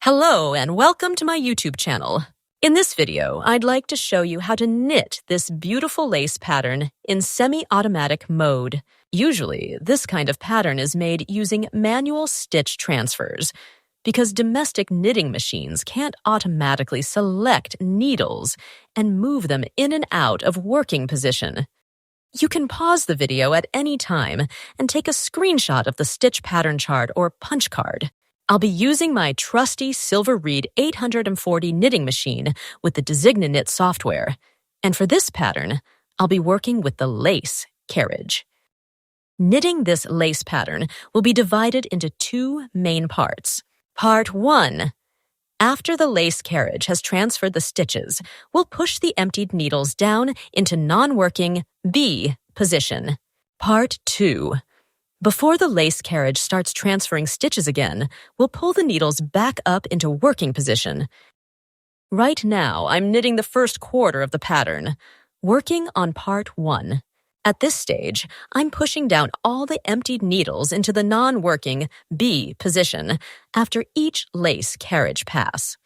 Hello and welcome to my YouTube channel. In this video, I'd like to show you how to knit this beautiful lace pattern in semi-automatic mode. Usually, this kind of pattern is made using manual stitch transfers because domestic knitting machines can't automatically select needles and move them in and out of working position. You can pause the video at any time and take a screenshot of the stitch pattern chart or punch card. I'll be using my trusty Silver Reed 840 knitting machine with the DesignaKnit software. And for this pattern, I'll be working with the lace carriage. Knitting this lace pattern will be divided into two main parts. Part 1. After the lace carriage has transferred the stitches, we'll push the emptied needles down into non-working B position. Part 2. Before the lace carriage starts transferring stitches again, we'll pull the needles back up into working position. Right now, I'm knitting the first quarter of the pattern, working on part 1. At this stage, I'm pushing down all the emptied needles into the non-working B position after each lace carriage pass.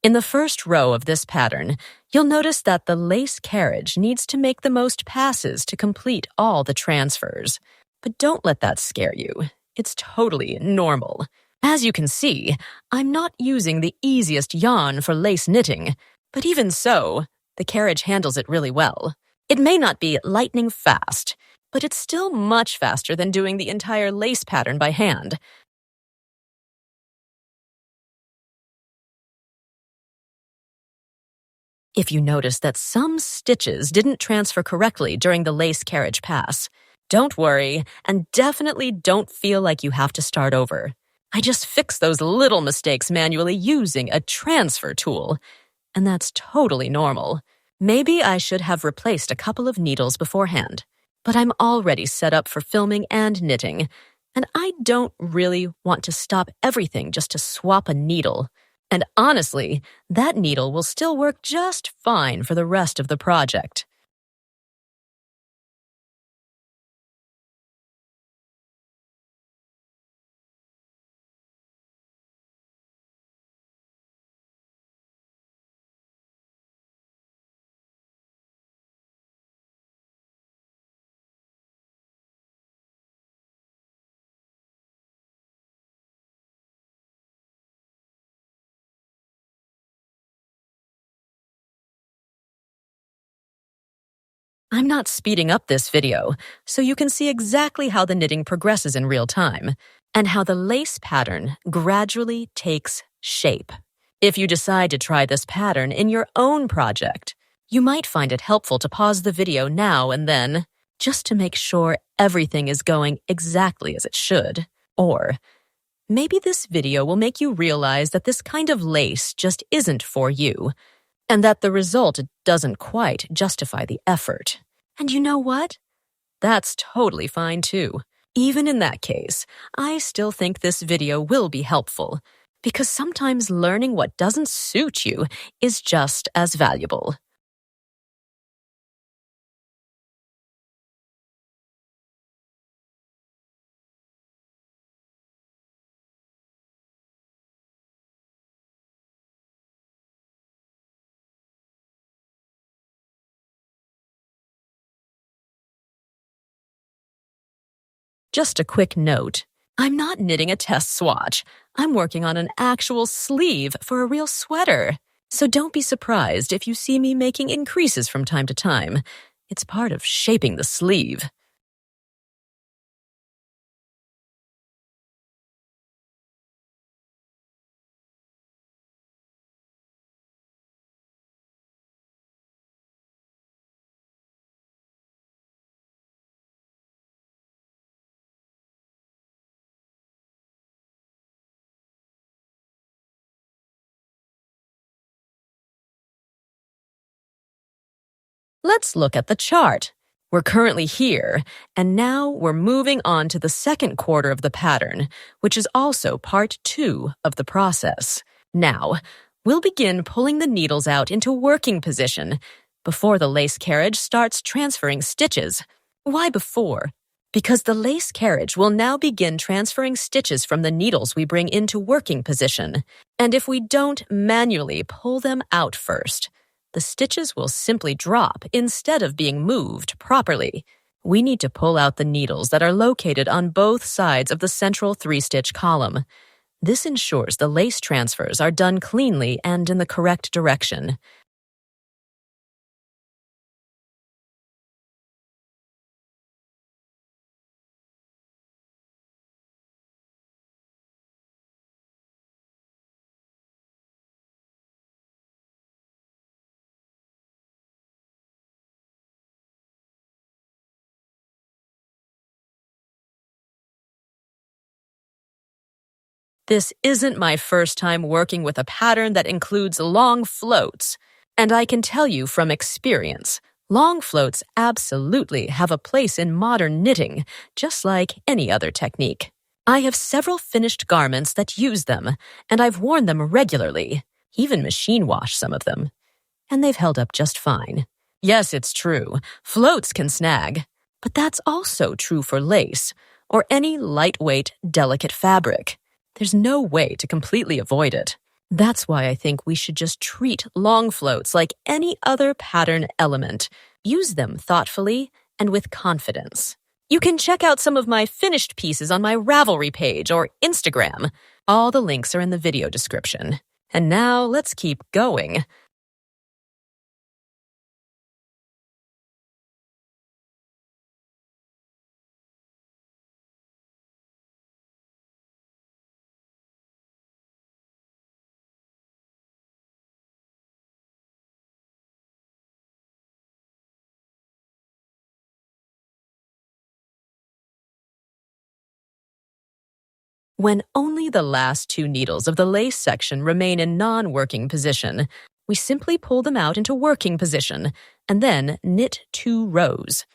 In the first row of this pattern, you'll notice that the lace carriage needs to make the most passes to complete all the transfers. But don't let that scare you. It's totally normal. As you can see, I'm not using the easiest yarn for lace knitting, but even so, the carriage handles it really well. It may not be lightning fast, but it's still much faster than doing the entire lace pattern by hand. If you notice that some stitches didn't transfer correctly during the lace carriage pass, don't worry and definitely don't feel like you have to start over. I just fixed those little mistakes manually using a transfer tool, and that's totally normal. Maybe I should have replaced a couple of needles beforehand, but I'm already set up for filming and knitting, and I don't really want to stop everything just to swap a needle. And honestly, that needle will still work just fine for the rest of the project. I'm not speeding up this video, so you can see exactly how the knitting progresses in real time, and how the lace pattern gradually takes shape. If you decide to try this pattern in your own project, you might find it helpful to pause the video now and then, just to make sure everything is going exactly as it should. Or maybe this video will make you realize that this kind of lace just isn't for you, and that the result doesn't quite justify the effort. And you know what? That's totally fine too. Even in that case, I still think this video will be helpful, because sometimes learning what doesn't suit you is just as valuable. Just a quick note. I'm not knitting a test swatch. I'm working on an actual sleeve for a real sweater. So don't be surprised if you see me making increases from time to time. It's part of shaping the sleeve. Let's look at the chart. We're currently here, and now we're moving on to the second quarter of the pattern, which is also part 2 of the process. Now, we'll begin pulling the needles out into working position before the lace carriage starts transferring stitches. Why before? Because the lace carriage will now begin transferring stitches from the needles we bring into working position. And if we don't manually pull them out first, the stitches will simply drop instead of being moved properly. We need to pull out the needles that are located on both sides of the central 3-stitch column. This ensures the lace transfers are done cleanly and in the correct direction. This isn't my first time working with a pattern that includes long floats, and I can tell you from experience, long floats absolutely have a place in modern knitting, just like any other technique. I have several finished garments that use them, and I've worn them regularly, even machine wash some of them, and they've held up just fine. Yes, it's true, floats can snag, but that's also true for lace, or any lightweight, delicate fabric. There's no way to completely avoid it. That's why I think we should just treat long floats like any other pattern element. Use them thoughtfully and with confidence. You can check out some of my finished pieces on my Ravelry page or Instagram. All the links are in the video description. And now let's keep going. When only the last 2 needles of the lace section remain in non-working position, we simply pull them out into working position and then knit 2 rows.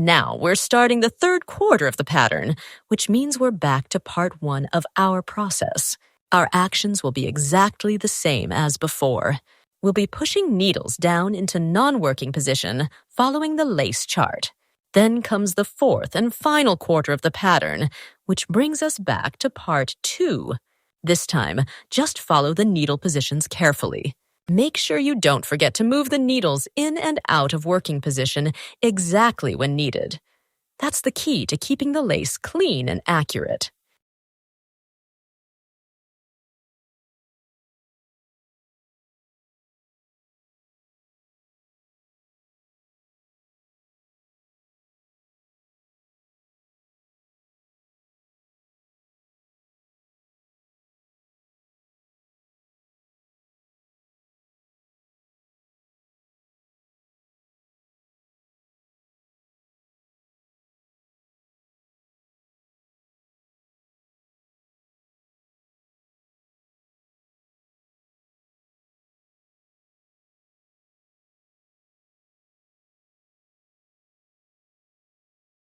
Now we're starting the 3rd quarter of the pattern, which means we're back to part 1 of our process. Our actions will be exactly the same as before. We'll be pushing needles down into non-working position following the lace chart. Then comes the 4th and final quarter of the pattern, which brings us back to part 2. This time, just follow the needle positions carefully. Make sure you don't forget to move the needles in and out of working position exactly when needed. That's the key to keeping the lace clean and accurate.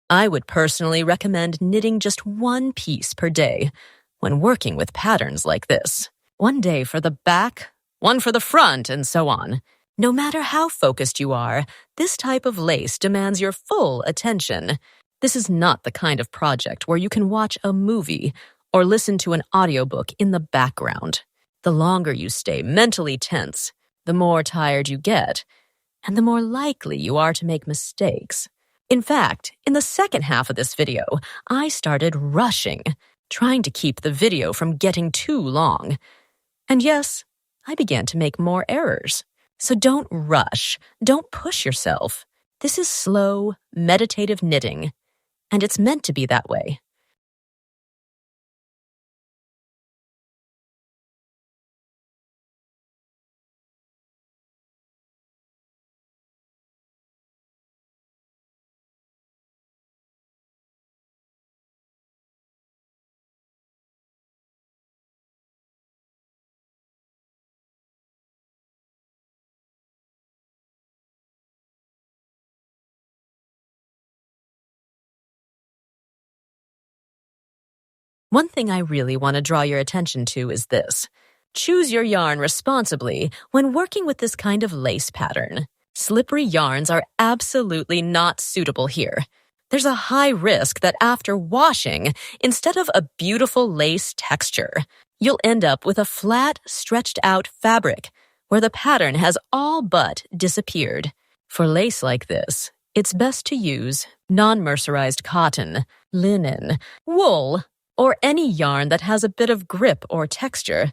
I would personally recommend knitting just 1 piece per day when working with patterns like this. 1 day for the back, 1 for the front, and so on. No matter how focused you are, this type of lace demands your full attention. This is not the kind of project where you can watch a movie or listen to an audiobook in the background. The longer you stay mentally tense, the more tired you get, and the more likely you are to make mistakes. In fact, in the second half of this video, I started rushing, trying to keep the video from getting too long. And yes, I began to make more errors. So don't rush, don't push yourself. This is slow, meditative knitting, and it's meant to be that way. One thing I really want to draw your attention to is this. Choose your yarn responsibly when working with this kind of lace pattern. Slippery yarns are absolutely not suitable here. There's a high risk that after washing, instead of a beautiful lace texture, you'll end up with a flat, stretched-out fabric where the pattern has all but disappeared. For lace like this, it's best to use non-mercerized cotton, linen, wool, or any yarn that has a bit of grip or texture,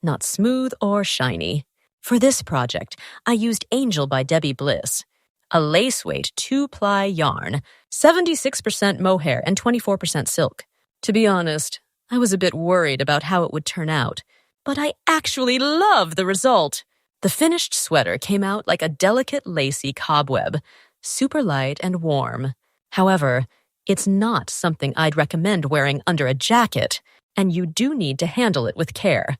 not smooth or shiny. For this project, I used Angel by Debbie Bliss, a lace-weight 2-ply yarn, 76% mohair and 24% silk. To be honest, I was a bit worried about how it would turn out, but I actually love the result. The finished sweater came out like a delicate lacy cobweb, super light and warm. However, it's not something I'd recommend wearing under a jacket, and you do need to handle it with care.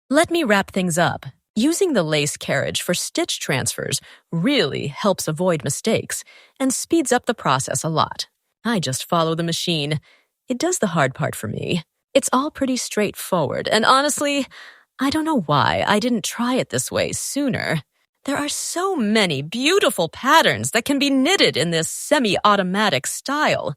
Let me wrap things up. Using the lace carriage for stitch transfers really helps avoid mistakes and speeds up the process a lot. I just follow the machine. It does the hard part for me. It's all pretty straightforward, and honestly, I don't know why I didn't try it this way sooner. There are so many beautiful patterns that can be knitted in this semi-automatic style.